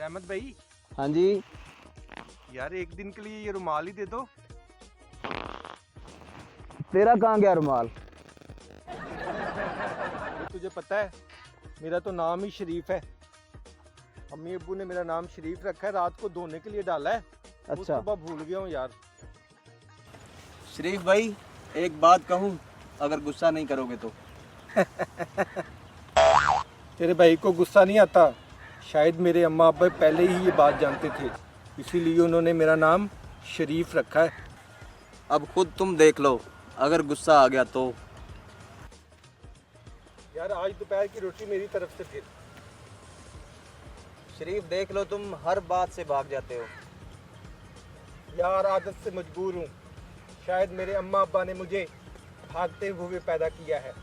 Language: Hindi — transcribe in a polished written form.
रहमत भाई, हाँ जी। यार एक दिन के लिए ये रुमाल ही दे दो। तेरा कहाँ गया रुमाल? भाई तुझे पता है मेरा तो नाम ही शरीफ है। अम्मी अब्बू ने मेरा नाम शरीफ रखा है, रात को धोने के लिए डाला है। उस अच्छा। सुबह भूल गया हूँ यार। शरीफ भाई, एक बात कहूँ, अगर गुस्सा नहीं करोगे तो। तेरे भाई को गुस्सा नहीं आता? शायद मेरे अम्मा अब्बा पहले ही ये बात जानते थे, इसीलिए उन्होंने मेरा नाम शरीफ रखा है। अब खुद तुम देख लो, अगर गुस्सा आ गया तो। यार आज दोपहर की रोटी मेरी तरफ से फिर। शरीफ देख लो, तुम हर बात से भाग जाते हो। यार आदत से मजबूर हूँ। शायद मेरे अम्मा अब्बा ने मुझे भागते हुए पैदा किया है।